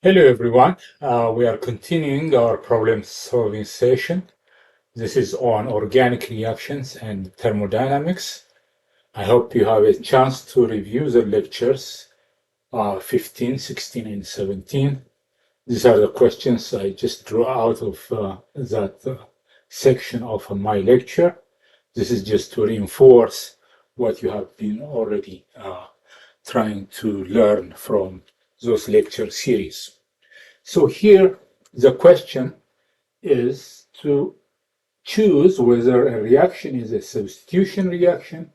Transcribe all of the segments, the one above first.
Hello everyone, we are continuing our problem solving session. This is on organic reactions and thermodynamics. I hope you have a chance to review the lectures 15, 16, and 17. These are the questions I just drew out of that section of my lecture. This is just to reinforce what you have been already trying to learn from those lecture series. So here, the question is to choose whether a reaction is a substitution reaction,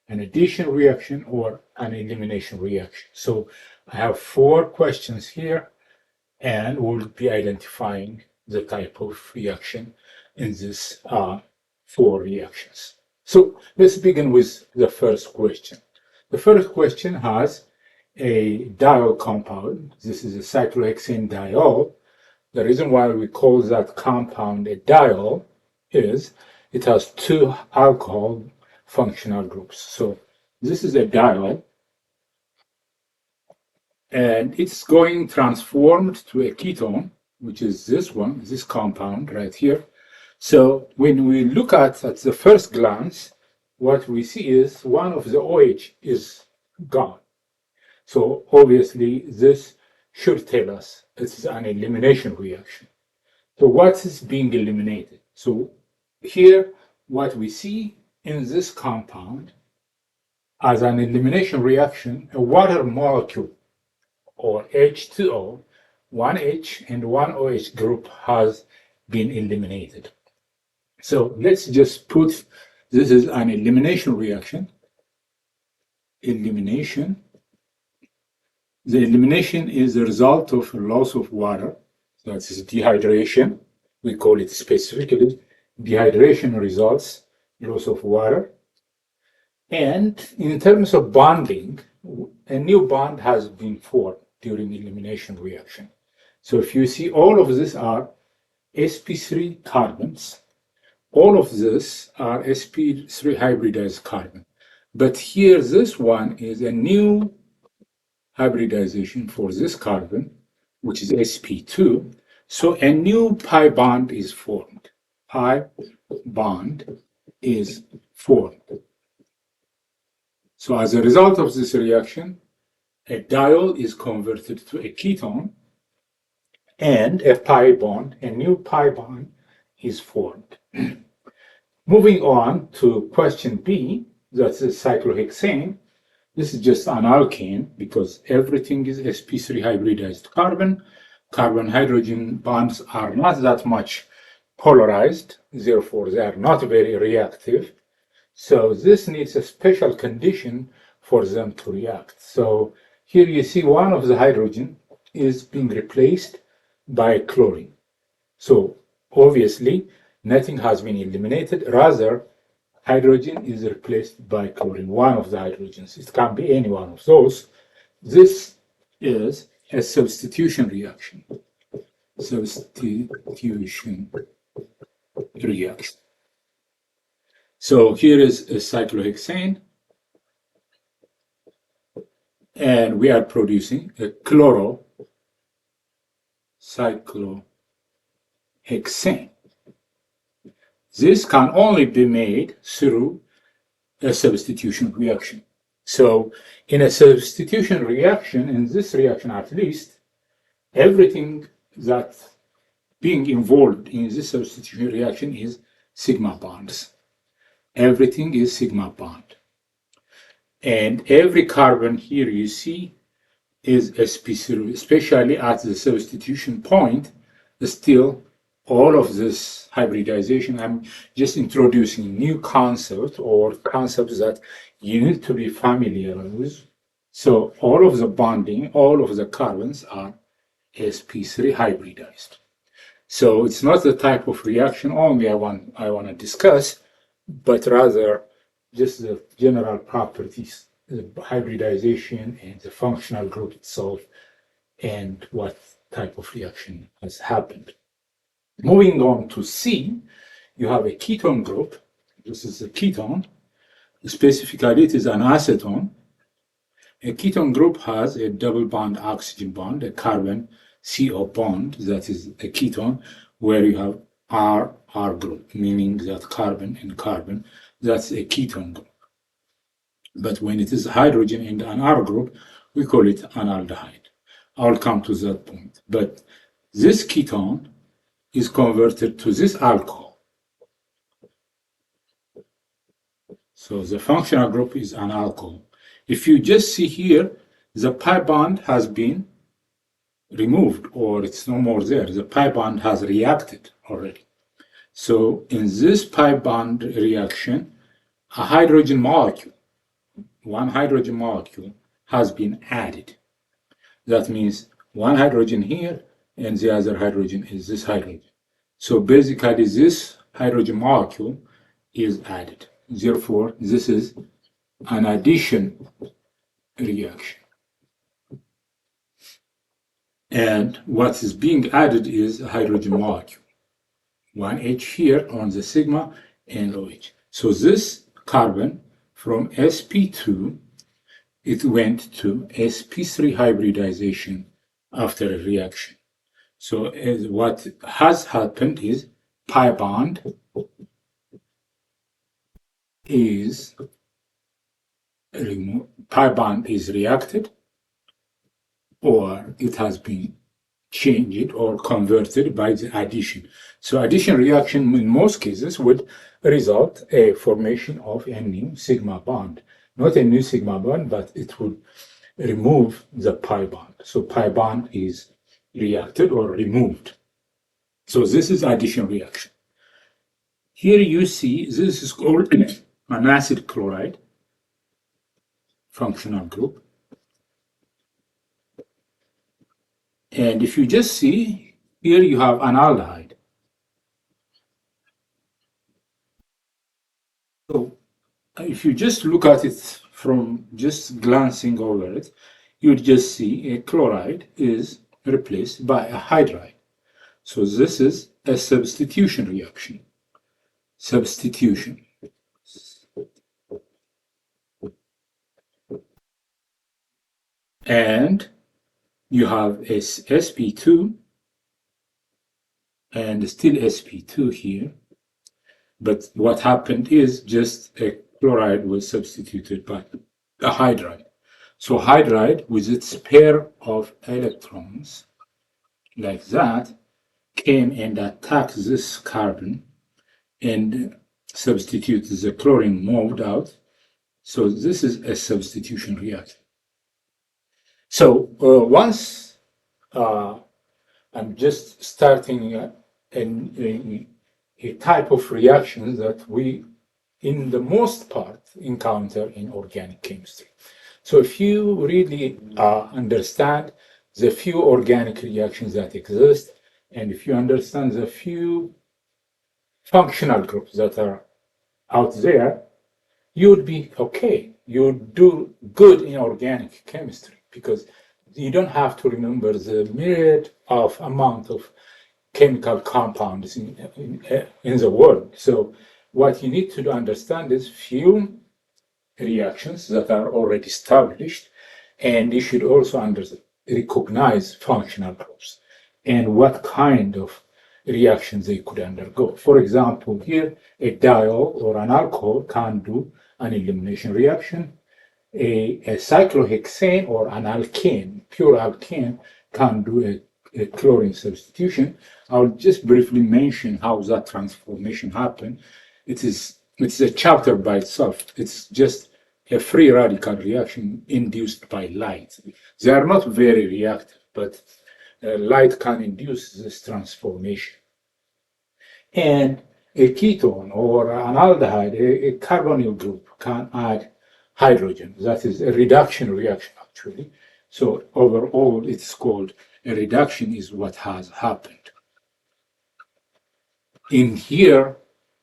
an addition reaction, or an elimination reaction. So I have 4 questions here, and we'll be identifying the type of reaction in these 4 reactions. So let's begin with the first question. The first question has a diol compound. This is a cyclohexane diol. The reason why we call that compound a diol is it has 2 alcohol functional groups. So this is a diol, and it's going transformed to a ketone, which is this one, this compound right here. So when we look at the first glance, what we see is one of the OH is gone. So obviously this should tell us it's an elimination reaction. So what is being eliminated? So here what we see in this compound as an elimination reaction, a water molecule or H2O, one H and one OH group has been eliminated. So let's just put this is an elimination reaction. Elimination. The elimination is the result of loss of water. That is dehydration. We call it specifically dehydration results, loss of water. And in terms of bonding, a new bond has been formed during elimination reaction. So if you see, all of these are sp3 carbons. All of this are sp3 hybridized carbon. But here, this one is a new hybridization for this carbon, which is sp2. So a new pi bond is formed. Pi bond is formed. So as a result of this reaction, a diol is converted to a ketone, and a pi bond, a new pi bond, is formed. Moving on to question B, that's a cyclohexane. This is just an alkane because everything is sp3 hybridized carbon. Carbon-hydrogen bonds are not that much polarized, therefore they are not very reactive. So this needs a special condition for them to react. So here you see one of the hydrogen is being replaced by chlorine. So obviously nothing has been eliminated, rather hydrogen is replaced by chlorine, one of the hydrogens. It can be any one of those. This is a substitution reaction. Substitution reaction. So here is a cyclohexane, and we are producing a chlorocyclohexane. This can only be made through a substitution reaction. So in a substitution reaction, in this reaction at least, everything that's being involved in this substitution reaction is sigma bonds. Everything is sigma bond. And every carbon here you see is sp3, especially at the substitution point. Still, all of this hybridization, I'm just introducing new concepts or concepts that you need to be familiar with. So all of the bonding, all of the carbons are sp3 hybridized. So it's not the type of reaction only I want to discuss, but rather just the general properties, the hybridization and the functional group itself, and what type of reaction has happened. Moving on to C, you have a ketone group. This is a ketone. Specifically, it is an acetone. A ketone group has a double bond oxygen bond, a carbon CO bond, that is a ketone, where you have R group, meaning that carbon and carbon, that's a ketone group. But when it is hydrogen and an R group, we call it an aldehyde. I'll come to that point. But this ketone is converted to this alcohol. So the functional group is an alcohol. If you just see here, the pi bond has been removed, or it's no more there. The pi bond has reacted already. So in this pi bond reaction, a hydrogen molecule, one hydrogen molecule has been added. That means one hydrogen here and the other hydrogen is this hydrogen. So basically this hydrogen molecule is added. Therefore, this is an addition reaction. And what is being added is a hydrogen molecule. One H here on the sigma and OH. So this carbon from sp2, it went to sp3 hybridization after a reaction. So what has happened is pi bond is removed, pi bond is reacted, or it has been changed or converted by the addition. So addition reaction in most cases would result a formation of a new sigma bond. Not a new sigma bond, but it would remove the pi bond. So pi bond is reacted or removed. So this is addition reaction. Here you see this is called an acid chloride functional group. And if you just see, here you have an aldehyde. So if you just look at it from just glancing over it, you would just see a chloride is replaced by a hydride. So this is a substitution reaction. Substitution. And you have sp2 and still sp2 here. But what happened is just a chloride was substituted by a hydride. So hydride with its pair of electrons like that came and attacked this carbon and substituted the chlorine moved out. So this is a substitution reaction. So once I'm just starting a type of reaction that we, in the most part, encounter in organic chemistry. So if you really understand the few organic reactions that exist, and if you understand the few functional groups that are out there, you would be okay. You would do good in organic chemistry because you don't have to remember the myriad of amount of chemical compounds in the world. So what you need to understand is few reactions that are already established, and you should also recognize functional groups and what kind of reactions they could undergo. For example, here a diol or an alcohol can do an elimination reaction. A cyclohexane or an alkane, pure alkane, can do a chlorine substitution. I'll just briefly mention how that transformation happened. It's a chapter by itself. It's just a free radical reaction induced by light. They are not very reactive, but light can induce this transformation. And a ketone or an aldehyde, a carbonyl group, can add hydrogen. That is a reduction reaction, actually. So overall, it's called a reduction is what has happened. In here,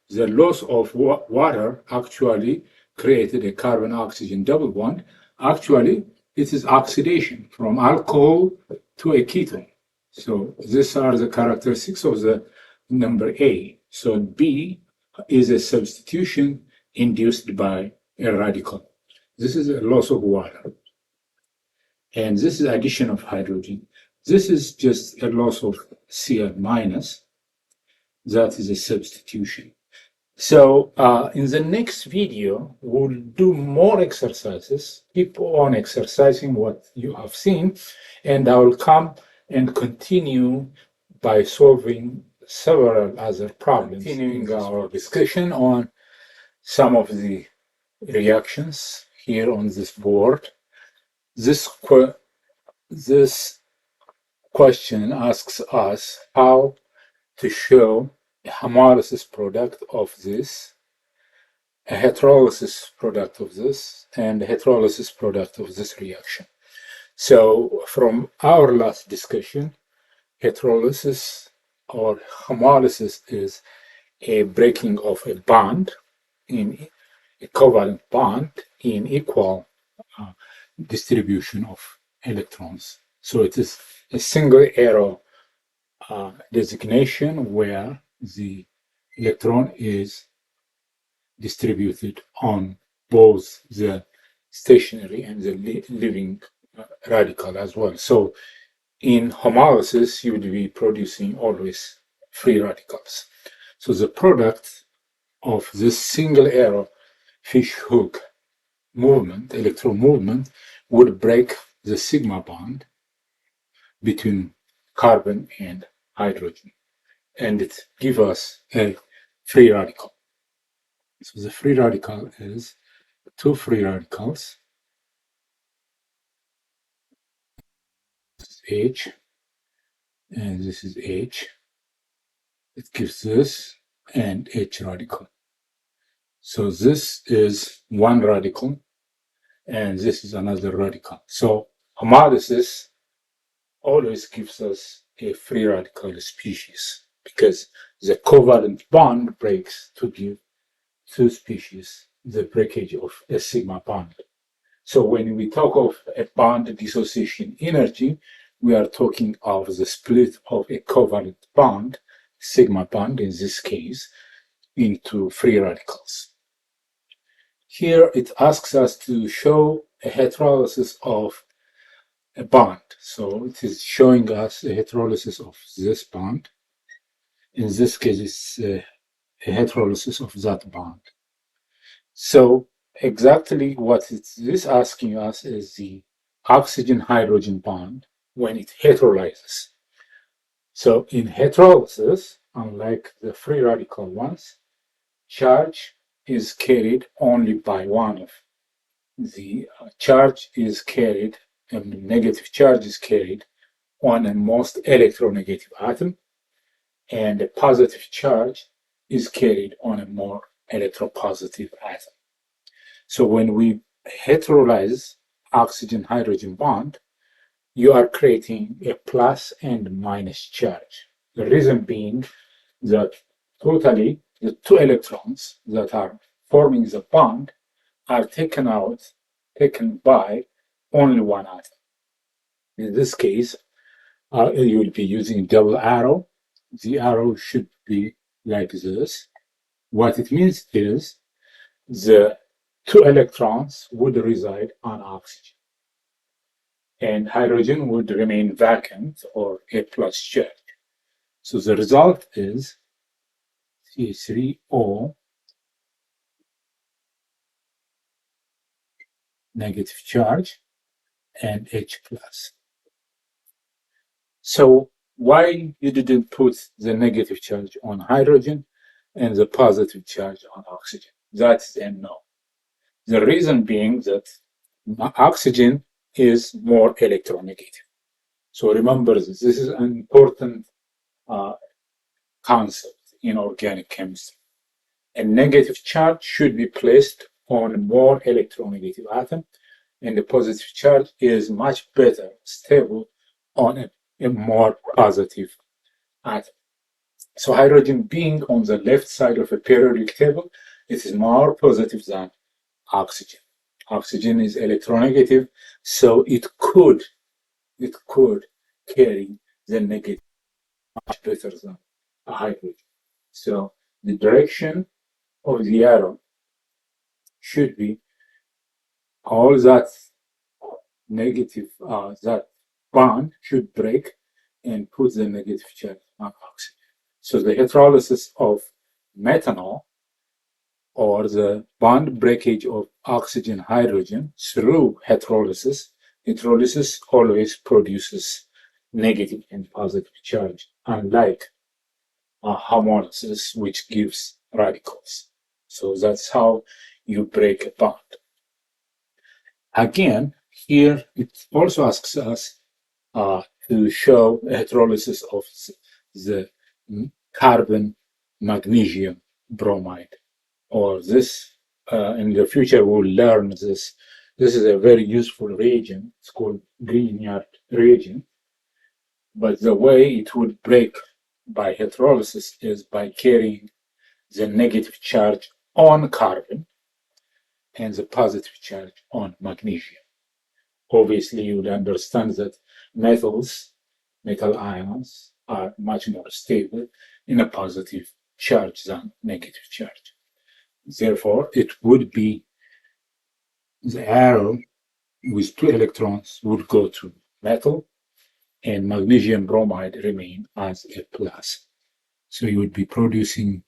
the loss of water actually created a carbon-oxygen double bond. Actually, it is oxidation from alcohol to a ketone. So these are the characteristics of the number A. So B is a substitution induced by a radical. This is a loss of water. And this is addition of hydrogen. This is just a loss of Cl minus. That is a substitution. So in the next video, we'll do more exercises. Keep on exercising what you have seen, and I will come and continue by solving several other problems. Continuing our discussion on some of the reactions here on this board. This question asks us how to show a homolysis product of this, a heterolysis product of this, and a heterolysis product of this reaction. So from our last discussion, heterolysis or homolysis is a breaking of a bond in a covalent bond in equal distribution of electrons. So it is a single arrow designation where the electron is distributed on both the stationary and the living radical as well. So in homolysis, you would be producing always free radicals. So the product of this single arrow fish hook movement, electron movement, would break the sigma bond between carbon and hydrogen, and it gives us a free radical. So the free radical is two free radicals, this is H, and this is H. It gives this and H radical. So this is one radical, and this is another radical. So homolysis always gives us a free radical species because the covalent bond breaks to give two species the breakage of a sigma bond. So when we talk of a bond dissociation energy, we are talking of the split of a covalent bond, sigma bond in this case, into free radicals. Here it asks us to show a heterolysis of a bond. So it is showing us a heterolysis of this bond. In this case, it's a heterolysis of that bond. So exactly what this asking us is the oxygen-hydrogen bond when it heterolyzes. So in heterolysis, unlike the free radical ones, charge is carried only by one of the charge is carried, and the negative charge is carried on a most electronegative atom, and a positive charge is carried on a more electropositive atom. So when we heterolyze oxygen-hydrogen bond, you are creating a plus and minus charge. The reason being that totally the two electrons that are forming the bond are taken by only one atom. In this case, you will be using double arrow. The arrow should be like this. What it means is the two electrons would reside on oxygen, and hydrogen would remain vacant or a plus charge. So the result is C3O negative charge and H plus. So why you didn't put the negative charge on hydrogen and the positive charge on oxygen? That's a no. The reason being that oxygen is more electronegative. So remember this is an important concept in organic chemistry. A negative charge should be placed on a more electronegative atom, and the positive charge is much better stable on a more positive atom. So hydrogen being on the left side of a periodic table, it is more positive than oxygen. Oxygen is electronegative, so it could carry the negative much better than a hydrogen. So the direction of the arrow should be all that negative, that bond should break and put the negative charge on oxygen. So the heterolysis of methanol, or the bond breakage of oxygen hydrogen through heterolysis, heterolysis always produces negative and positive charge, unlike homolysis, which gives radicals. So that's how you break a bond. Again, here it also asks us to show a heterolysis of the carbon magnesium bromide, or this in the future we'll learn this. This is a very useful reagent. It's called Grignard reagent. But the way it would break by heterolysis is by carrying the negative charge on carbon and the positive charge on magnesium. Obviously, you would understand that metal ions, are much more stable in a positive charge than negative charge. Therefore, it would be the arrow with 2 electrons would go to metal, and magnesium bromide remain as a plus. So you would be producing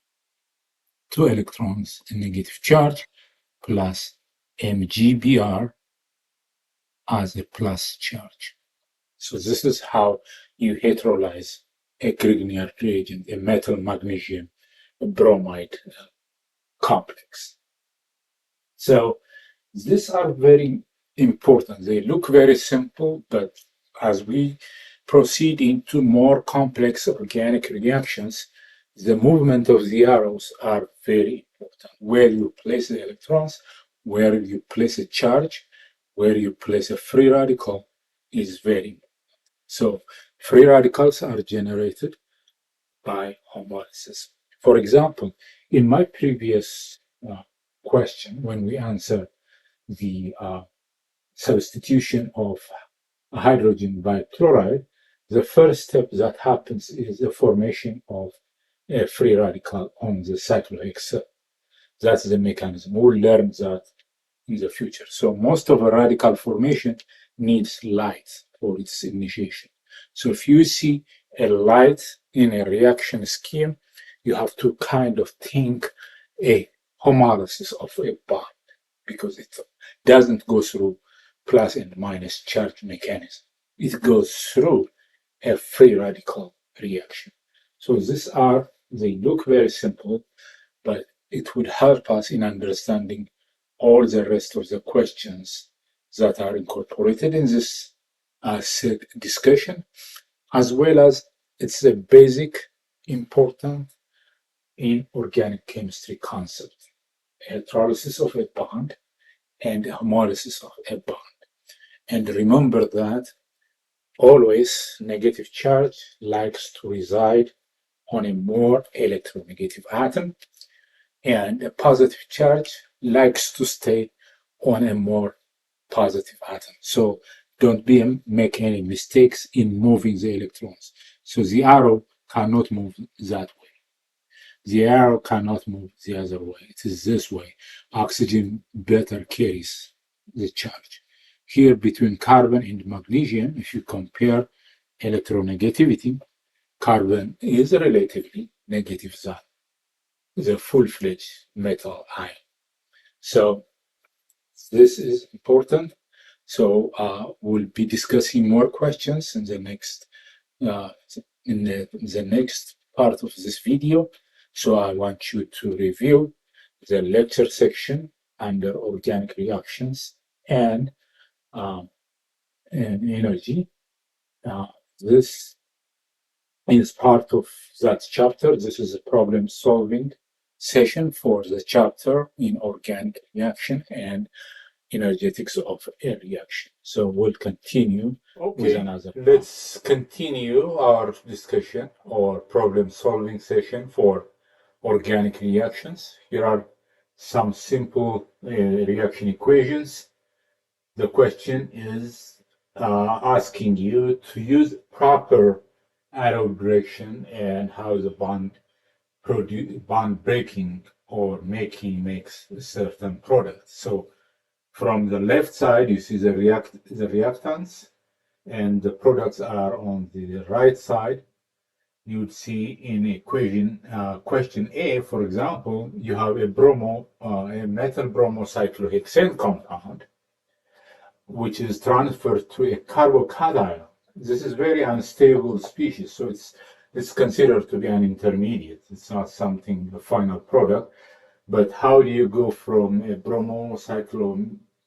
2 electrons in negative charge plus MgBr as a plus charge. So this is how you heterolyze a Grignard reagent, a metal magnesium bromide complex. So these are very important. They look very simple, but as we proceed into more complex organic reactions, the movement of the arrows are very important. Where you place the electrons, where you place a charge, where you place a free radical is very important. So free radicals are generated by homolysis. For example, in my previous question, when we answered the substitution of hydrogen by chloride, the first step that happens is the formation of a free radical on the cyclohexane. That's the mechanism. We'll learn that in the future. So most of a radical formation needs light for its initiation. So if you see a light in a reaction scheme, you have to kind of think a homolysis of a bond, because it doesn't go through plus and minus charge mechanism. It goes through a free radical reaction. So they look very simple, but it would help us in understanding all the rest of the questions that are incorporated in this discussion, as well as it's a basic, important in organic chemistry concept, electrolysis of a bond and homolysis of a bond. And remember that always negative charge likes to reside on a more electronegative atom, and a positive charge likes to stay on a more positive atom. So don't make any mistakes in moving the electrons. So the arrow cannot move that way. The arrow cannot move the other way. It is this way. Oxygen better carries the charge. Here between carbon and magnesium, if you compare electronegativity, carbon is relatively negative than the full-fledged metal ion. So this is important. So we'll be discussing more questions in the next next part of this video. So I want you to review the lecture section under organic reactions and energy. This is part of that chapter. This is a problem-solving session for the chapter in organic reaction and energetics of a reaction. So we'll continue with another. Let's continue our discussion or problem-solving session for organic reactions. Here are some simple reaction equations. The question is asking you to use proper arrow direction and how the bond breaking or makes a certain product. So from the left side, you see the reactants, and the products are on the right side. You would see in equation question A, for example, you have a metal bromocyclohexane compound, which is transferred to a carbocation. This is very unstable species, so it's considered to be an intermediate. It's not something, a final product. But how do you go from a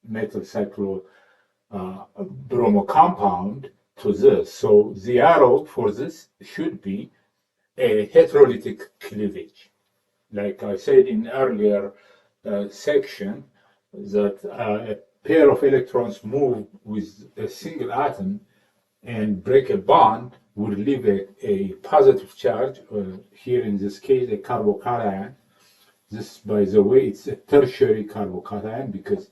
metal cyclo bromo compound to this? So the arrow for this should be a heterolytic cleavage. Like I said in earlier section, that a pair of electrons move with a single atom and break a bond would leave a positive charge, here in this case a carbocation. This, by the way, it's a tertiary carbocation because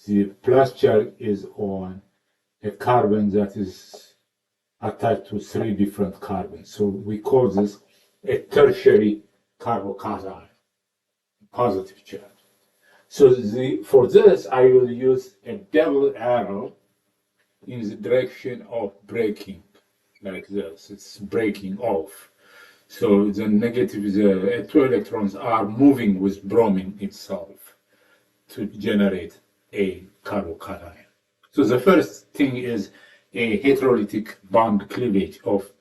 the plus charge is on a carbon that is attached to 3 different carbons. So we call this a tertiary carbocation, positive charge. So for this, I will use a double arrow in the direction of breaking, like this. It's breaking off. So the negative, the 2 electrons are moving with bromine itself to generate a carbocation. So the first thing is a heterolytic bond cleavage of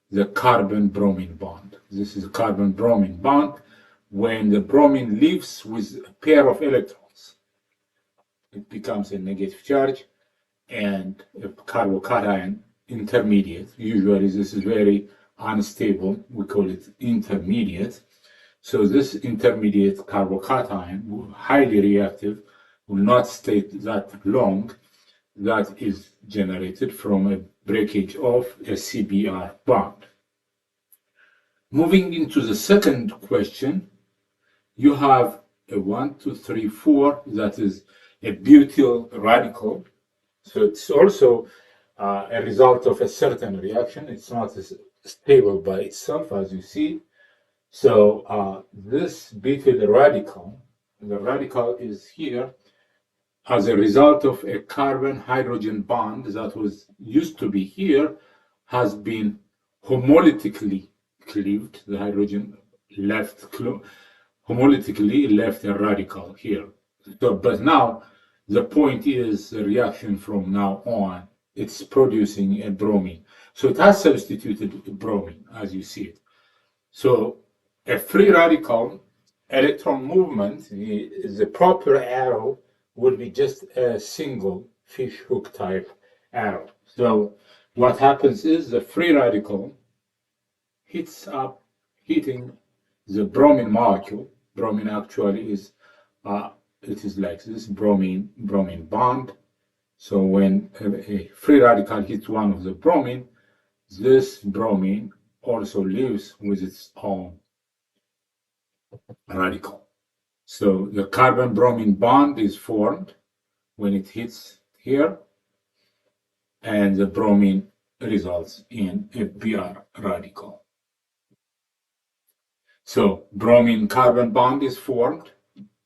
the carbon-bromine bond. This is a carbon-bromine bond. When the bromine leaves with a pair of electrons, it becomes a negative charge and a carbocation intermediate. Usually this is very unstable. We call it intermediate. So this intermediate carbocation, highly reactive, will not stay that long. That is generated from a breakage of a CBr bond. Moving into the second question, you have a 1, 2, 3, 4 that is a butyl radical. So it's also a result of a certain reaction. It's not as stable by itself, as you see. So this butyl radical, the radical is here as a result of a carbon-hydrogen bond that was used to be here, has been homolytically cleaved. The hydrogen homolytically left a radical here. So, but now the point is the reaction from now on, it's producing a bromine. So it has substituted bromine, as you see it. So a free radical electron movement, the proper arrow would be just a single fish hook type arrow. So what happens is the free radical hitting the bromine molecule. Bromine actually is, it is like this, bromine bond. So when a free radical hits one of the bromine, this bromine also leaves with its own radical. So the carbon-bromine bond is formed when it hits here, and the bromine results in a Br radical. So bromine-carbon bond is formed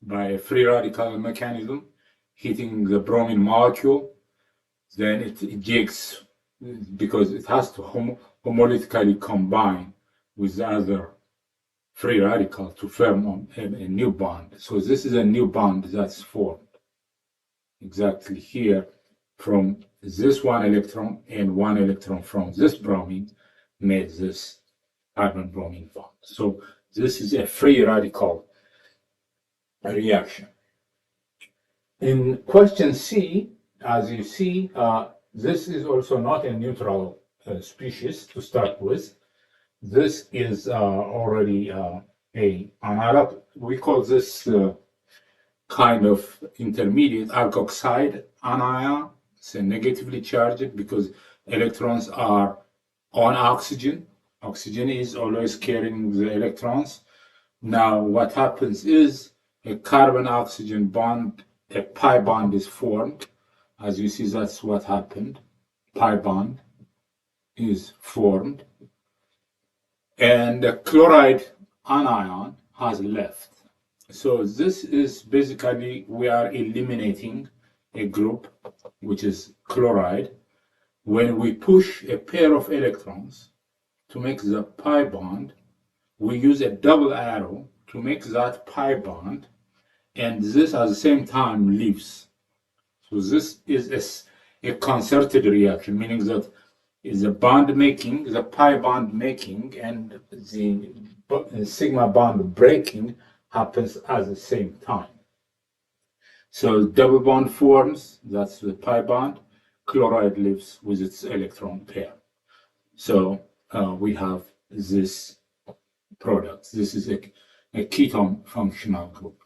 by a free radical mechanism hitting the bromine molecule. Then it ejects because it has to homolytically combine with the other free radical to form a new bond. So this is a new bond that's formed exactly here from this 1 electron and 1 electron from this bromine made this carbon-bromine bond. So this is a free radical reaction. In question C, as you see, this is also not a neutral species to start with. This is already we call this kind of intermediate alkoxide anion. It's negatively charged because electrons are on oxygen. Oxygen is always carrying the electrons. Now what happens is a carbon-oxygen bond, a pi bond is formed. As you see, that's what happened. Pi bond is formed. And the chloride anion has left. So this is basically, we are eliminating a group, which is chloride. when we push a pair of electrons to make the pi bond, we use a double arrow to make that pi bond, and this at the same time leaves. So this is a concerted reaction, meaning that is the bond making, the pi bond making, and the sigma bond breaking happens at the same time. So double bond forms, that's the pi bond. Chloride leaves with its electron pair. So we have this product. This is a ketone functional group.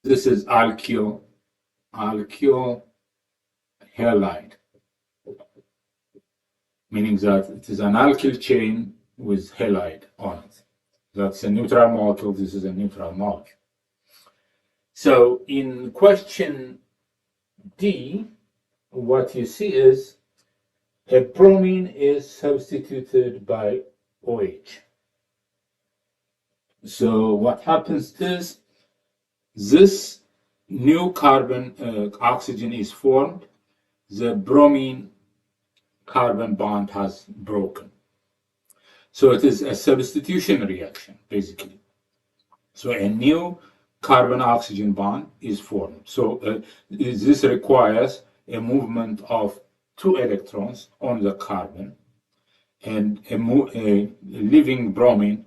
This is alkyl halide, meaning that it is an alkyl chain with halide on it. That's a neutral molecule. This is a neutral molecule. So in question D, what you see is a bromine is substituted by OH. So what happens is this new carbon oxygen is formed. The bromine carbon bond has broken. So it is a substitution reaction, basically. So a new carbon-oxygen bond is formed. So this requires a movement of 2 electrons on the carbon and a living bromine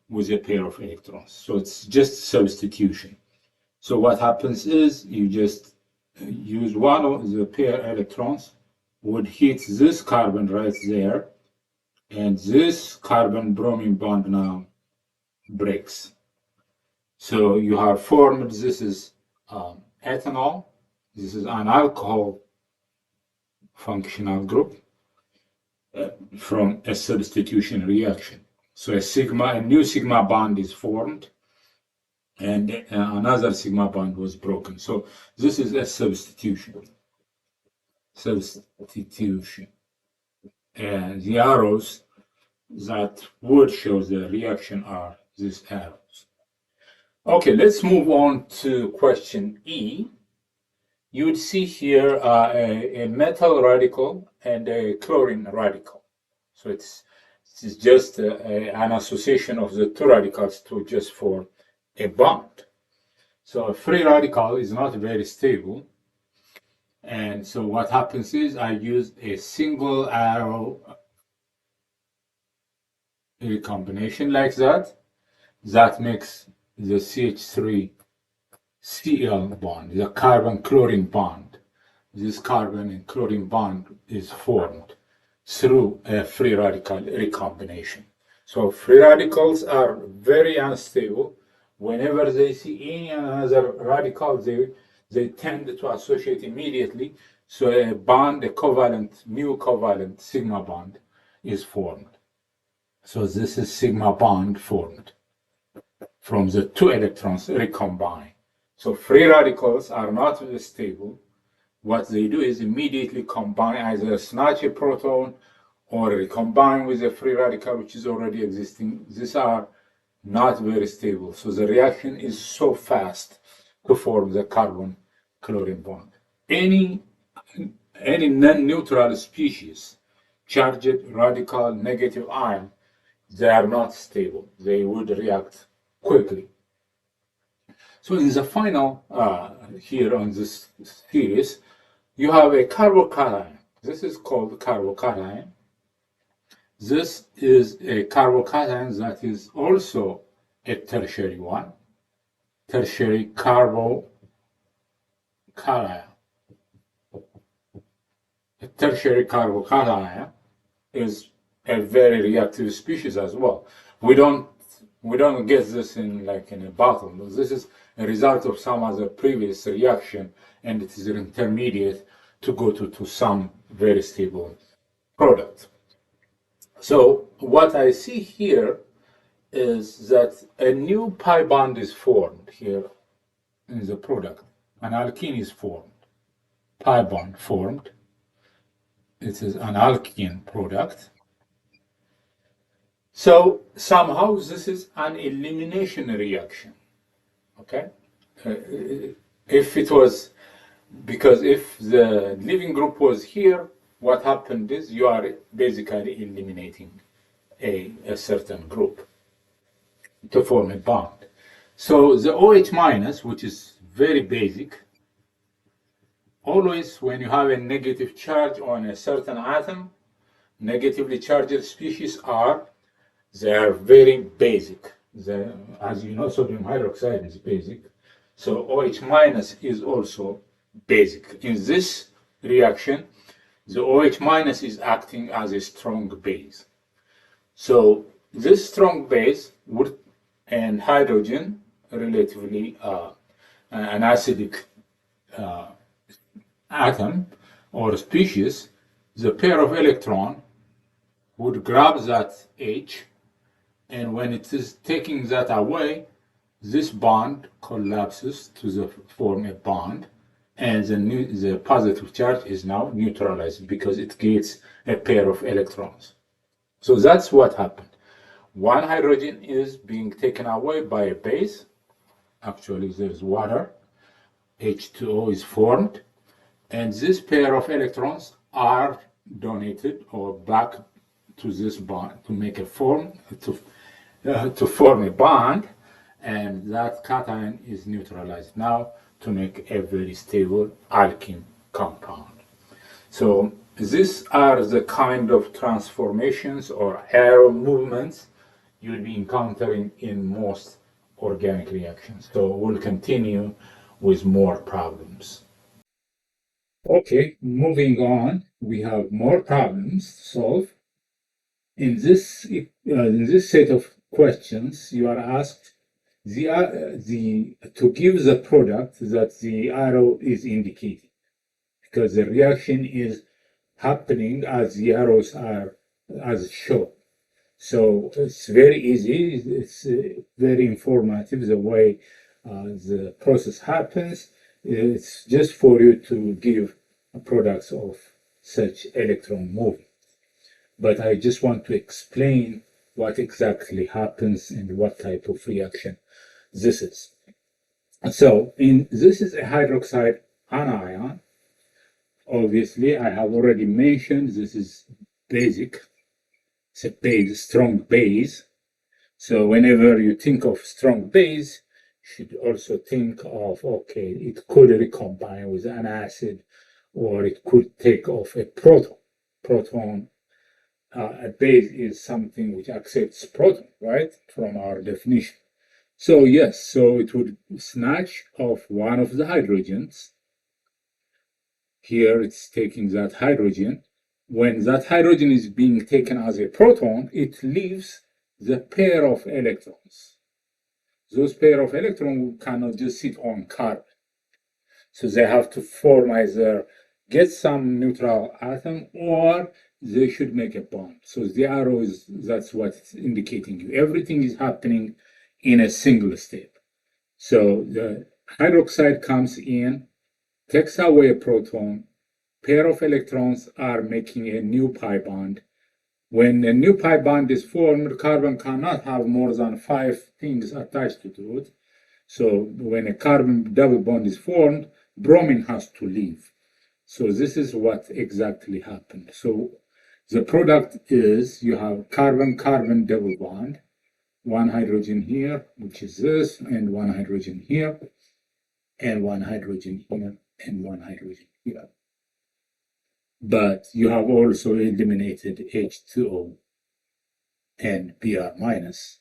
with a pair of electrons. So it's just substitution. So what happens is you just use one of the pair electrons, would hit this carbon right there, and this carbon-bromine bond now breaks. So you have formed, this is ethanol, this is an alcohol functional group from a substitution reaction. So a new sigma bond is formed, and another sigma bond was broken. So this is a substitution. And the arrows that would show the reaction are these arrows. Okay, let's move on to question E. You would see here a metal radical and a chlorine radical. So it's just an association of the 2 radicals to just form a bond. So a free radical is not very stable. And so what happens is I use a single arrow recombination like that. That makes the CH3Cl bond, the carbon-chlorine bond. This carbon and chlorine bond is formed through a free radical recombination. So free radicals are very unstable. Whenever they see any other radical, they tend to associate immediately. So a bond, a covalent, mu covalent sigma bond is formed. So this is sigma bond formed from the 2 electrons recombine. So free radicals are not stable. What they do is immediately combine, either snatch a proton or recombine with a free radical which is already existing. These are not very stable. So the reaction is so fast to form the carbon-chlorine bond. Any non-neutral species, charged radical negative ion, they are not stable. They would react quickly. So in the final, here on this series, you have a carbocation. This is called carbocation. This is a carbocation that is also a tertiary one, tertiary carbocation. A tertiary carbocation is a very reactive species as well. We don't get this in a bottle. This is a result of some other previous reaction, and it is an intermediate to go to some very stable product. So what I see here is that a new pi bond is formed here in the product. An alkene is formed, pi bond formed. It is an alkene product. So somehow this is an elimination reaction. Okay, if it was Because if the leaving group was here, what happened is you are basically eliminating a certain group to form a bond. So the OH minus, which is very basic, always when you have a negative charge on a certain atom, negatively charged species they are very basic. As you know, sodium hydroxide is basic. So OH minus is also basic. In this reaction, the OH minus is acting as a strong base. So this strong base would, and hydrogen, relatively an acidic atom or species, the pair of electron would grab that H, and when it is taking that away, this bond collapses to form a bond, and the positive charge is now neutralized because it gets a pair of electrons. So that's what happened. One hydrogen is being taken away by a base. Actually, there's water. H2O is formed, and this pair of electrons are donated or back to this bond to make a form to form a bond, and that cation is neutralized now to make a very stable alkene compound. So these are the kind of transformations or arrow movements you'll be encountering in most organic reactions. So we'll continue with more problems. Okay, moving on, we have more problems to solve. In this set of questions, you are asked to give the product that the arrow is indicating, because the reaction is happening as the arrows are as shown. So it's very easy. It's very informative the way the process happens. It's just for you to give products of such electron movement. But I just want to explain what exactly happens and what type of reaction this is. So this is a hydroxide anion. Obviously, I have already mentioned this is basic. It's a base, strong base. So whenever you think of strong base, you should also think of, okay, it could recombine with an acid, or it could take off a proton. Proton, a base is something which accepts proton, right, from our definition. So yes, so it would snatch off one of the hydrogens. Here it's taking that hydrogen. When that hydrogen is being taken as a proton, it leaves the pair of electrons. Those pair of electrons cannot just sit on carbon. So they have to form either get some neutral atom or they should make a bond. So the arrow that's what it's indicating you. Everything is happening in a single step. So the hydroxide comes in, takes away a proton, pair of electrons are making a new pi bond. When a new pi bond is formed, carbon cannot have more than 5 things attached to it. So when a carbon double bond is formed, bromine has to leave. So this is what exactly happened. So the product is you have carbon-carbon double bond, one hydrogen here, which is this, and one hydrogen here, and one hydrogen here, and one hydrogen here. But you have also eliminated H2O and Br minus.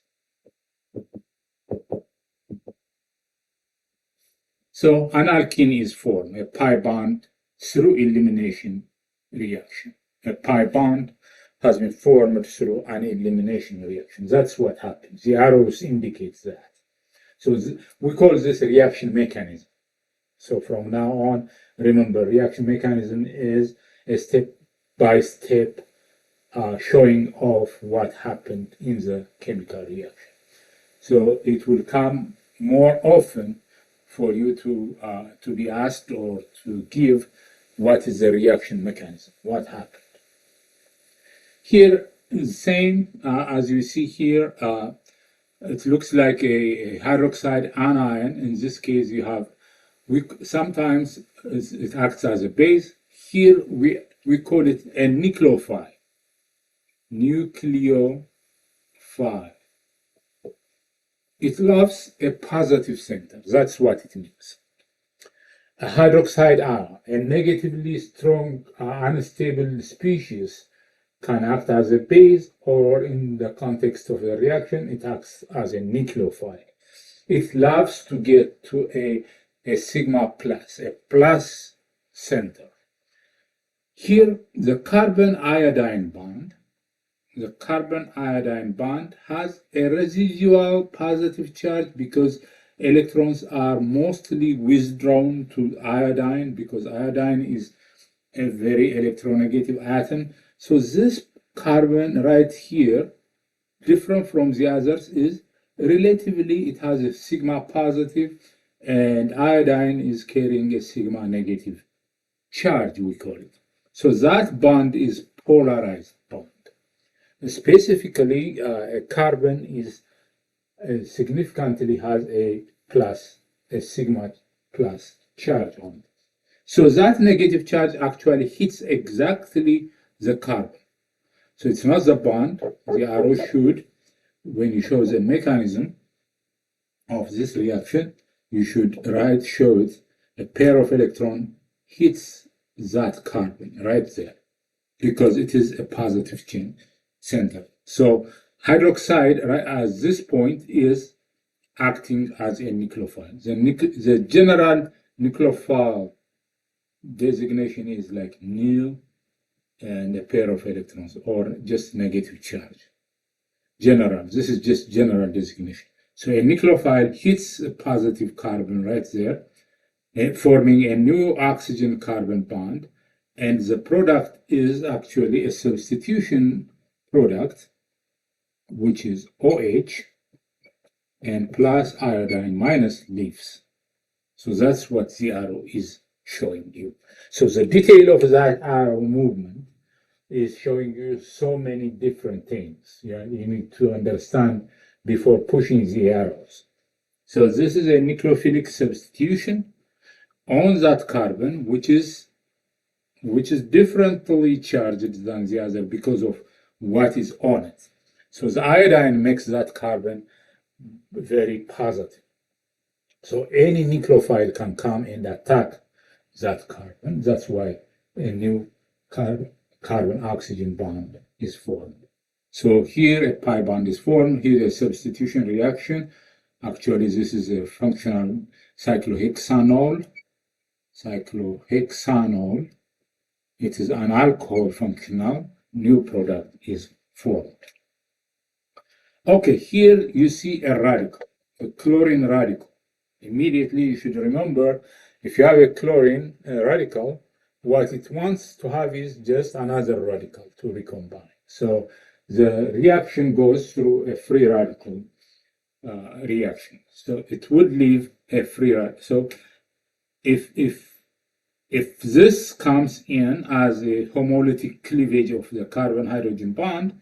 So an alkene is formed, a pi bond through elimination reaction. A pi bond has been formed through an elimination reaction. That's what happens. The arrows indicates that. So we call this a reaction mechanism. So from now on, remember, reaction mechanism is a step-by-step showing of what happened in the chemical reaction. So it will come more often for you to be asked or to give what is the reaction mechanism, what happened. Here, the same as you see here, it looks like a hydroxide anion. In this case, you have sometimes it acts as a base. Here we call it a nucleophile. Nucleophile. It loves a positive center. That's what it means. A hydroxide ion, a negatively strong, unstable species, can act as a base, or in the context of the reaction, it acts as a nucleophile. It loves to get to a sigma plus, a plus center. Here, the carbon-iodine bond has a residual positive charge because electrons are mostly withdrawn to iodine, because iodine is a very electronegative atom. So this carbon right here, different from the others, is relatively, it has a sigma positive, and iodine is carrying a sigma negative charge, we call it. So that bond is polarized bond. Specifically, a carbon is significantly has a sigma plus charge on it. So that negative charge actually hits exactly the carbon. So it's not the bond. The arrow should, when you show the mechanism of this reaction, you should show it a pair of electrons hits that carbon right there, because it is a positive center. So hydroxide, right at this point, is acting as a nucleophile. The general nucleophile designation is like nil and a pair of electrons, or just negative charge. General, this is just general designation. So a nucleophile hits a positive carbon right there, forming a new oxygen carbon bond, and the product is actually a substitution product, which is OH and plus iodine minus leaves. So that's what the arrow is showing you. So the detail of that arrow movement is showing you so many different things. You need to understand before pushing the arrows. So this is a nucleophilic substitution on that carbon, which is differently charged than the other because of what is on it. So the iodine makes that carbon very positive. So any nucleophile can come and attack that carbon. That's why a new carbon-oxygen bond is formed. So here a pi bond is formed. Here a substitution reaction. Actually, this is a functional cyclohexanol. It is an alcohol functional. New product is formed. Okay, here you see a radical, a chlorine radical. Immediately you should remember, if you have a chlorine radical, what it wants to have is just another radical to recombine. So the reaction goes through a free radical reaction. So it would leave a free radical. So if this comes in as a homolytic cleavage of the carbon-hydrogen bond,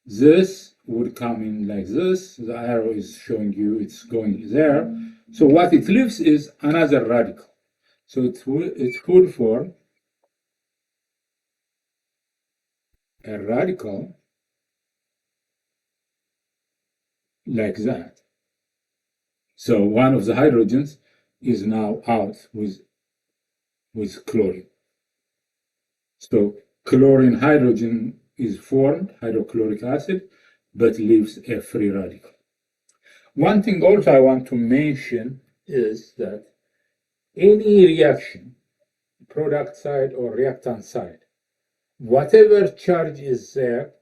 this would come in like this. The arrow is showing you it's going there. So what it leaves is another radical. So it would form a radical like that. So one of the hydrogens is now out with chlorine. So chlorine hydrogen is formed, hydrochloric acid, but leaves a free radical. One thing also I want to mention is that any reaction, product side or reactant side, whatever charge is there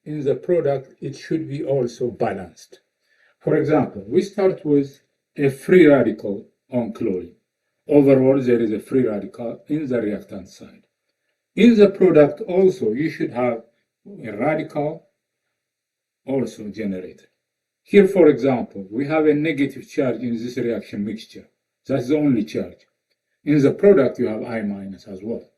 in the product, it should be also balanced. For example, we start with a free radical on chlorine. Overall, there is a free radical in the reactant side. In the product also, you should have a radical also generated. Here, for example, we have a negative charge in this reaction mixture. That's the only charge. In the product, you have I minus as well.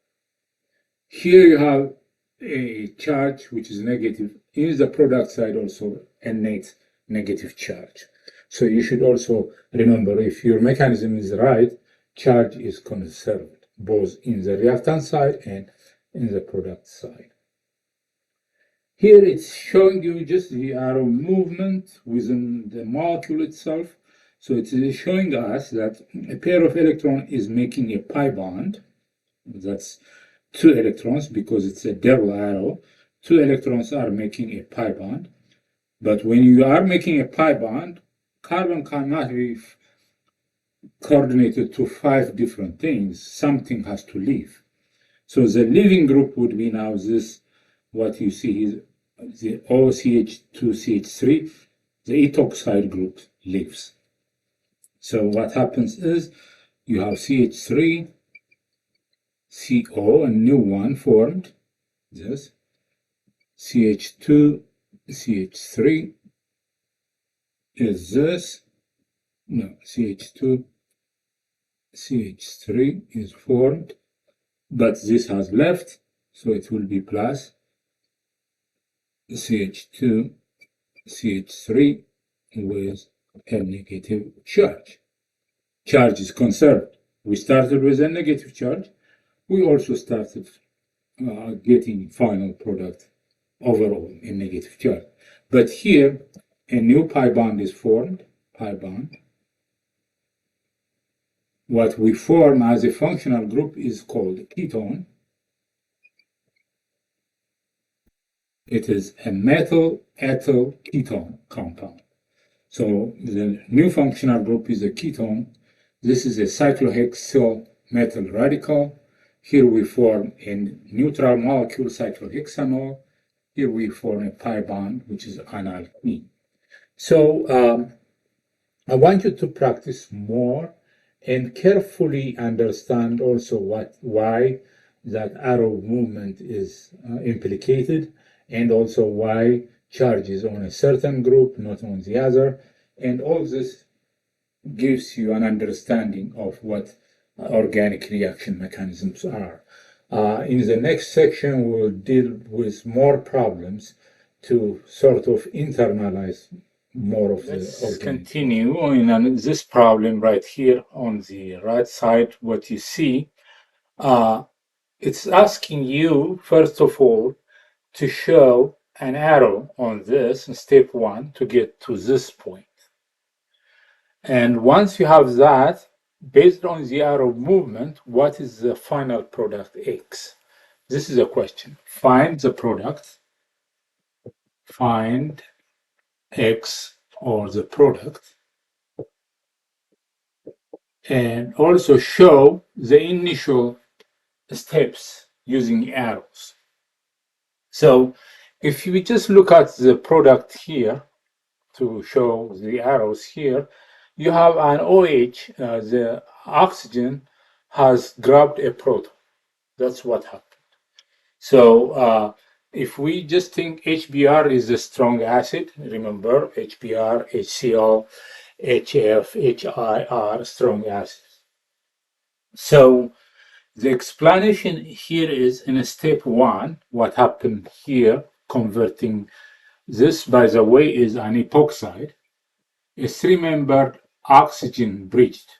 Here you have a charge which is negative. In the product side also, a net negative charge. So you should also remember, if your mechanism is right, charge is conserved, both in the reactant side and in the product side. Here it's showing you just the arrow movement within the molecule itself. So it is showing us that a pair of electrons is making a pi bond. That's 2 electrons because it's a double arrow. 2 electrons are making a pi bond. But when you are making a pi bond, carbon cannot be coordinated to 5 different things. Something has to leave. So the leaving group would be now this, what you see is the OCH2CH3, the etoxide group leaves. So what happens is you have CH3, CO, a new one formed, this, CH2, CH3 is this, no, CH2, CH3 is formed, but this has left, so it will be plus CH2, CH3 with a negative charge. Charge is conserved. We started with a negative charge. We also started getting final product overall in negative charge. But here, a new pi bond is formed, pi bond. What we form as a functional group is called ketone. It is a metal ethyl ketone compound. So the new functional group is a ketone. This is a cyclohexyl metal radical. Here we form a neutral molecule, cyclohexanol. Here we form a pi bond, which is analkene. So I want you to practice more and carefully understand also why that arrow movement is implicated, and also why charge is on a certain group, not on the other. And all this gives you an understanding of what organic reaction mechanisms are. In the next section, we'll deal with more problems to sort of internalize more of this. Let's continue in this problem right here on the right side. What you see, it's asking you, first of all, to show an arrow on this in step 1 to get to this point. And once you have that, based on the arrow movement, what is the final product X? This is a question. Find the product, find X or the product, and also show the initial steps using arrows. So if you just look at the product here to show the arrows here, you have an OH, the oxygen has grabbed a proton. That's what happened. So if we just think HBr is a strong acid, remember HBr, HCl, HF, HIR, strong acids. So the explanation here is in step 1, what happened here, converting this, by the way, is an epoxide, a 3-membered oxygen-bridged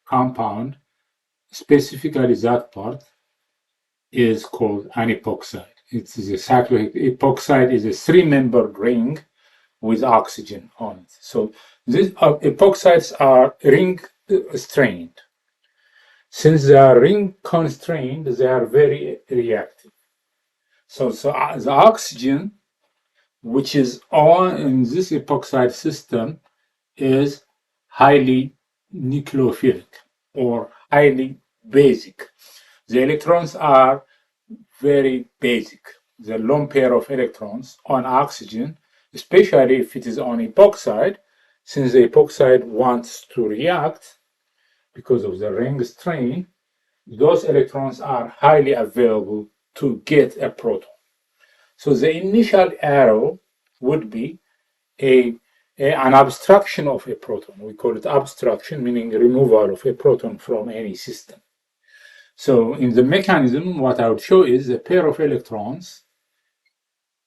compound, specifically that part, is called an epoxide. It's a epoxide is a 3-membered ring with oxygen on it. So these epoxides are ring constrained. Since they are ring constrained, they are very reactive. So the oxygen, which is on in this epoxide system, is highly nucleophilic or highly basic. The electrons are very basic. The lone pair of electrons on oxygen, especially if it is on epoxide, since the epoxide wants to react because of the ring strain, those electrons are highly available to get a proton. So the initial arrow would be an abstraction of a proton. We call it abstraction, meaning removal of a proton from any system. So in the mechanism, what I would show is a pair of electrons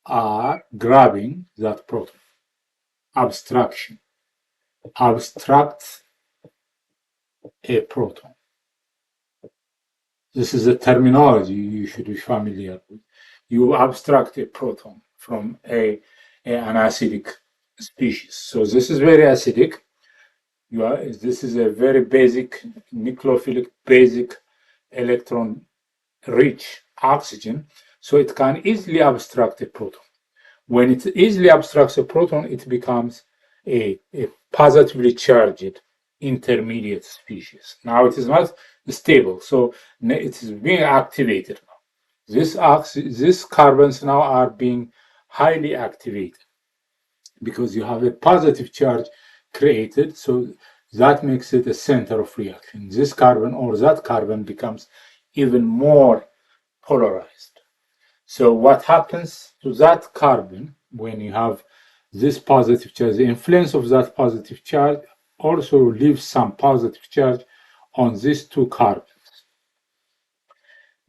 are grabbing that proton. Abstraction. Abstract a proton. This is a terminology you should be familiar with. You abstract a proton from an acidic species. So this is very acidic. This is a very basic nucleophilic, basic electron-rich oxygen. So it can easily abstract a proton. When it easily abstracts a proton, it becomes a positively charged intermediate species. Now it is not stable, so it is being activated now. These carbons now are being highly activated because you have a positive charge created, so that makes it a center of reaction. This carbon or that carbon becomes even more polarized. So what happens to that carbon when you have this positive charge? The influence of that positive charge also leaves some positive charge on these two carbons.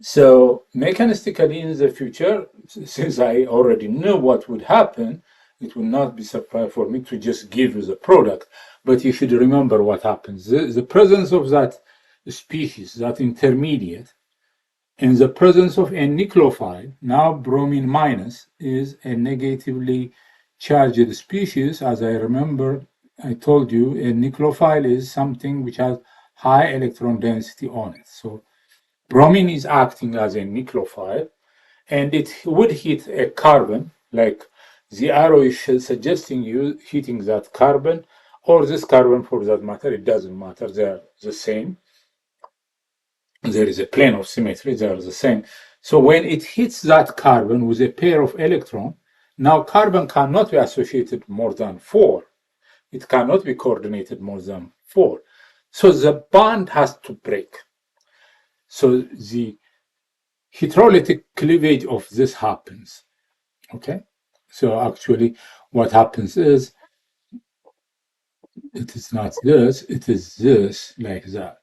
So mechanistically in the future, since I already know what would happen, it will not be surprising for me to just give you the product. But you should remember what happens. The presence of that species, that intermediate, in the presence of a nucleophile, now bromine minus is a negatively charged species. As I remember, I told you a nucleophile is something which has high electron density on it. So bromine is acting as a nucleophile, and it would hit a carbon, like the arrow is suggesting you hitting that carbon, or this carbon for that matter. It doesn't matter, they're the same. There is a plane of symmetry, they are the same. So when it hits that carbon with a pair of electrons, now carbon cannot be associated more than 4. It cannot be coordinated more than 4. So the bond has to break. So the heterolytic cleavage of this happens. Okay? So actually what happens is it is not this, it is this, like that.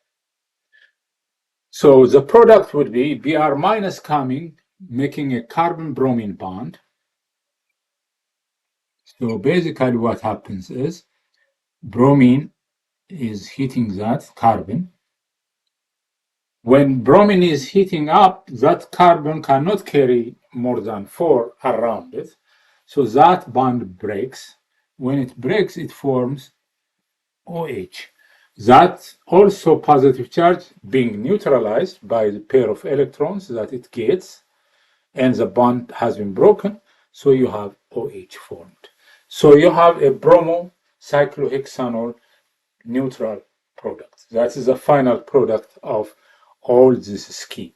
So the product would be Br minus coming, making a carbon-bromine bond. So basically what happens is bromine is hitting that carbon. When bromine is heating up, that carbon cannot carry more than 4 around it. So that bond breaks. When it breaks, it forms OH. That also positive charge being neutralized by the pair of electrons that it gets, and the bond has been broken, so you have OH formed. So you have a bromo cyclohexanol neutral product. That is the final product of all this scheme.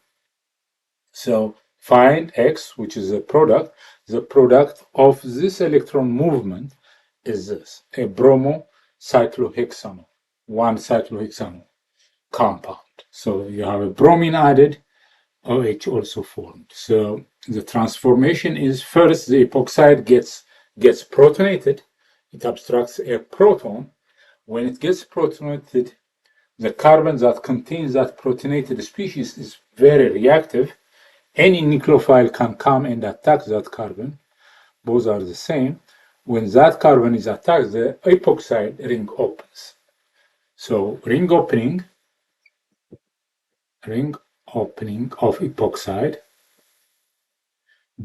So find X, which is a product. The product of this electron movement is this, a bromo cyclohexanol, one cyclohexanol compound. So you have a bromine added, OH also formed. So the transformation is first the epoxide gets protonated. It abstracts a proton. When it gets protonated, the carbon that contains that protonated species is very reactive. Any nucleophile can come and attack that carbon. Both are the same. When that carbon is attacked, the epoxide ring opens. So ring opening of epoxide,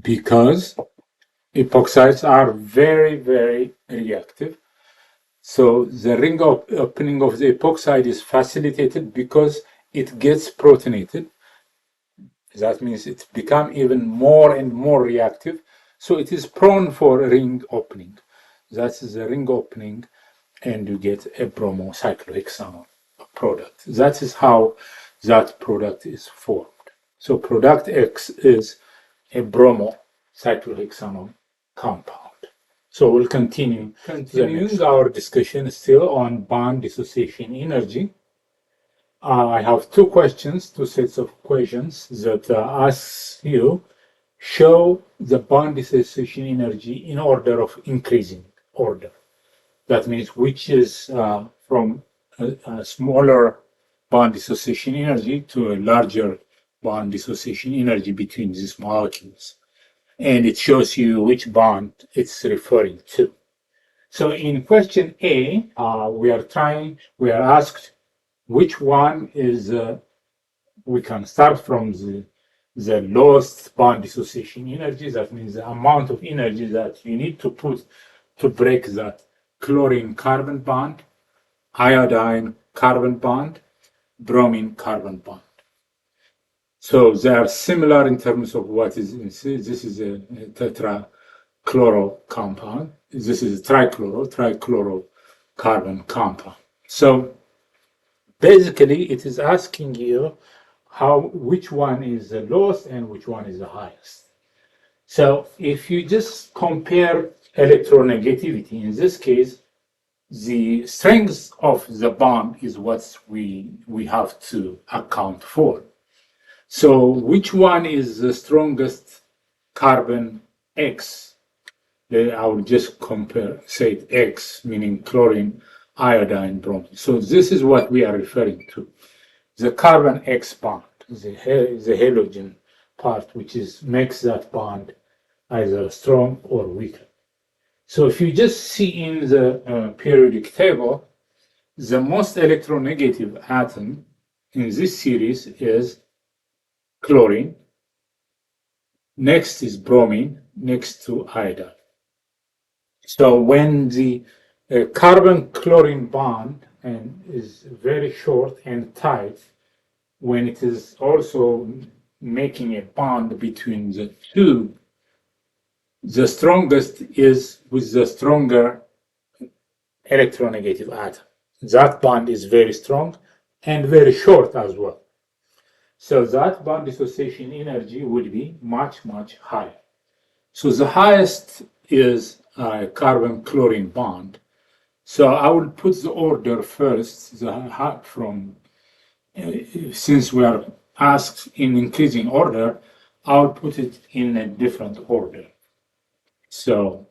because epoxides are very, very reactive. So the ring opening of the epoxide is facilitated because it gets protonated. That means it's become even more and more reactive. So it is prone for ring opening. That is the ring opening, and you get a bromo cyclohexanol product. That is how that product is formed. So product X is a bromo cyclohexanol compound. So we'll continuing our discussion still on bond dissociation energy. I have two sets of questions that ask you, show the bond dissociation energy in order of increasing order. That means which is from a smaller bond dissociation energy to a larger bond dissociation energy between these molecules. And it shows you which bond it's referring to. So in question A, we are asked which one is we can start from the lowest bond dissociation energy. That means the amount of energy that you need to put to break that chlorine carbon bond, iodine carbon bond, bromine carbon bond. So they are similar in terms of what is this is a tetrachloro compound. This is a trichloro carbon compound. So basically, it is asking you which one is the lowest and which one is the highest. So if you just compare electronegativity, in this case, the strength of the bond is what we have to account for. So which one is the strongest carbon X? I will just compare, say X, meaning chlorine, iodine, bromine. So this is what we are referring to. The carbon X bond, the halogen part, which makes that bond either strong or weaker. So if you just see in the periodic table, the most electronegative atom in this series is chlorine. Next is bromine, next to iodine. So when the carbon-chlorine bond is very short and tight, when it is also making a bond between the two, the strongest is with the stronger electronegative atom. That bond is very strong and very short as well. So that bond dissociation energy would be much, much higher. So the highest is a carbon-chlorine bond. So I will put the order first, since we are asked in increasing order, I'll put it in a different order. So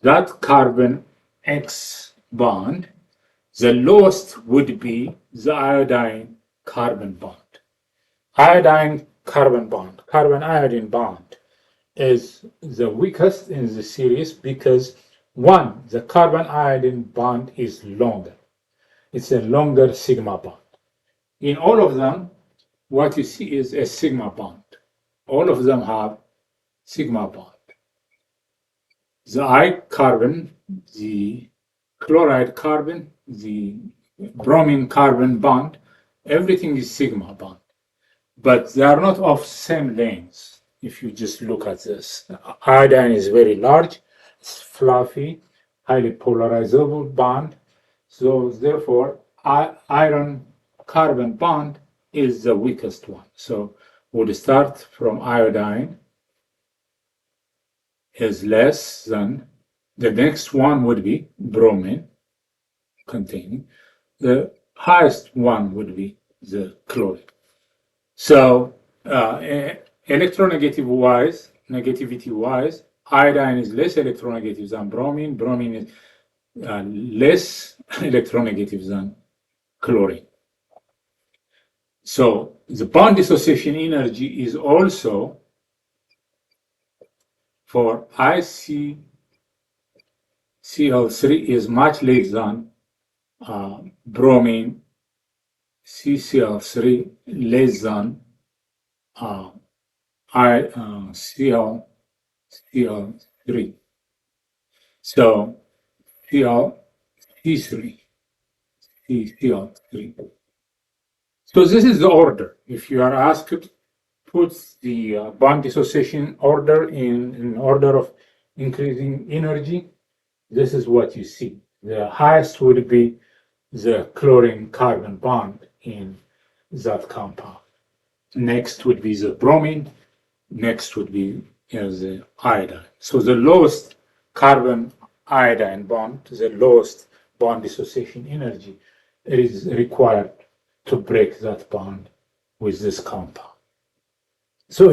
that carbon X bond, the lowest would be the iodine carbon bond. Iodine carbon bond, carbon iodine bond is the weakest in the series because one, the carbon iodine bond is longer. It's a longer sigma bond. In all of them, what you see is a sigma bond. All of them have sigma bond. The I carbon, the chloride carbon, the bromine carbon bond, everything is sigma bond. But they are not of same lengths. If you just look at this, iodine is very large, it's fluffy, highly polarizable bond. So therefore, iron carbon bond is the weakest one. So we'll start from iodine is less than, the next one would be bromine containing, the highest one would be the chlorine. So negativity wise, iodine is less electronegative than bromine. Bromine is less electronegative than chlorine. So the bond dissociation energy is also for ICCl3 is much less than bromine CCl3 less than CCl3. So CCl3. So this is the order. If you are asked, put the bond dissociation order in order of increasing energy, this is what you see. The highest would be the chlorine carbon bond in that compound. Next would be the bromine. Next would be the iodine. So the lowest carbon iodine bond, the lowest bond dissociation energy is required to break that bond with this compound. So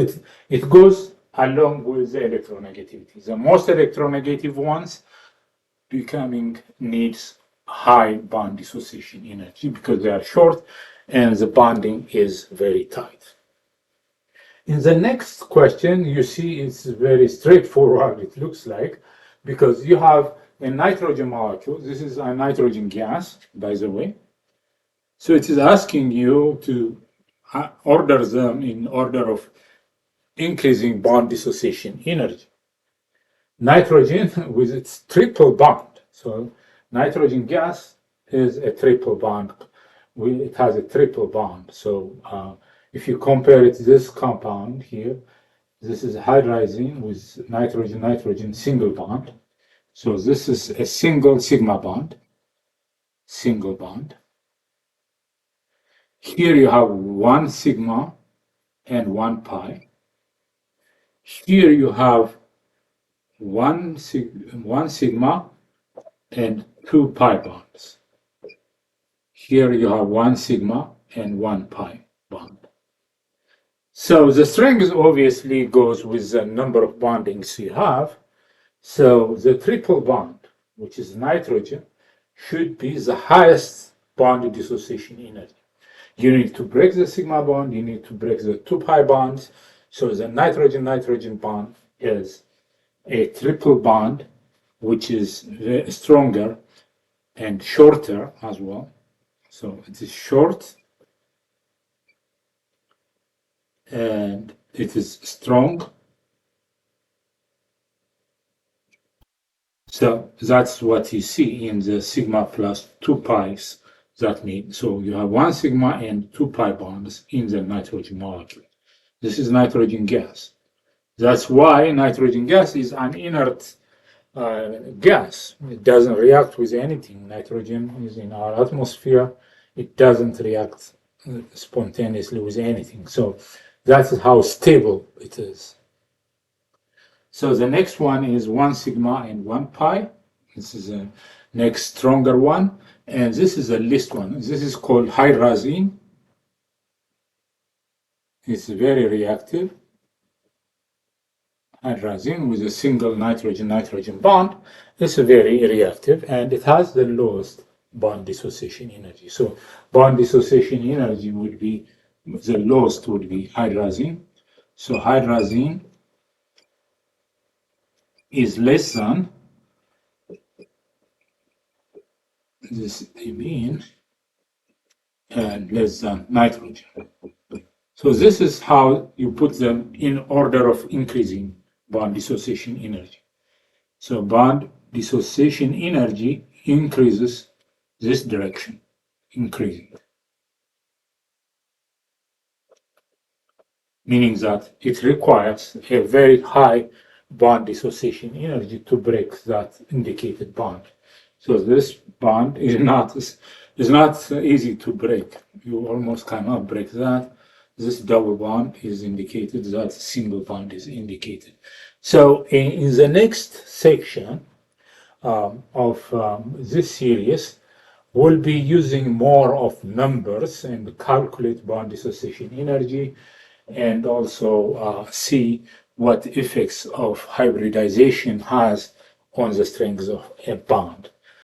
it goes along with the electronegativity. The most electronegative ones needs high bond dissociation energy because they are short and the bonding is very tight. In the next question, you see it's very straightforward, it looks like, because you have a nitrogen molecule. This is a nitrogen gas, by the way. So it is asking you to order them in order of increasing bond dissociation energy. Nitrogen with its triple bond. So nitrogen gas is a triple bond. It has a triple bond. So if you compare it to this compound here, this is hydrazine with nitrogen single bond. So this is a single sigma bond. Single bond. Here you have one sigma and one pi. Here you have one sigma and two pi bonds. Here you have one sigma and one pi bond. So the strength obviously goes with the number of bondings you have. So the triple bond, which is nitrogen, should be the highest bond dissociation energy. You need to break the sigma bond, you need to break the two pi bonds. So the nitrogen-nitrogen bond is a triple bond, which is stronger and shorter as well. So it is short and it is strong. So that's what you see in the sigma plus two pi's. That means, so you have one sigma and two pi bonds in the nitrogen molecule. This is nitrogen gas. That's why nitrogen gas is an inert gas. It doesn't react with anything. Nitrogen is in our atmosphere. It doesn't react spontaneously with anything. So that's how stable it is. So the next one is one sigma and one pi. This is a next stronger one. And this is the least one. This is called hydrazine. It's very reactive. Hydrazine with a single nitrogen-nitrogen bond. It's very reactive and it has the lowest bond dissociation energy. So bond dissociation energy would be, the lowest would be hydrazine. So hydrazine is less than this amine and less than nitrogen. So this is how you put them in order of increasing bond dissociation energy. So bond dissociation energy increases this direction, increasing. Meaning that it requires a very high bond dissociation energy to break that indicated bond. So this bond is not easy to break. You almost cannot break that. This double bond is indicated, that single bond is indicated. So in the next section of this series, we'll be using more of numbers and calculate bond dissociation energy and also see what effects of hybridization has on the strength of a bond.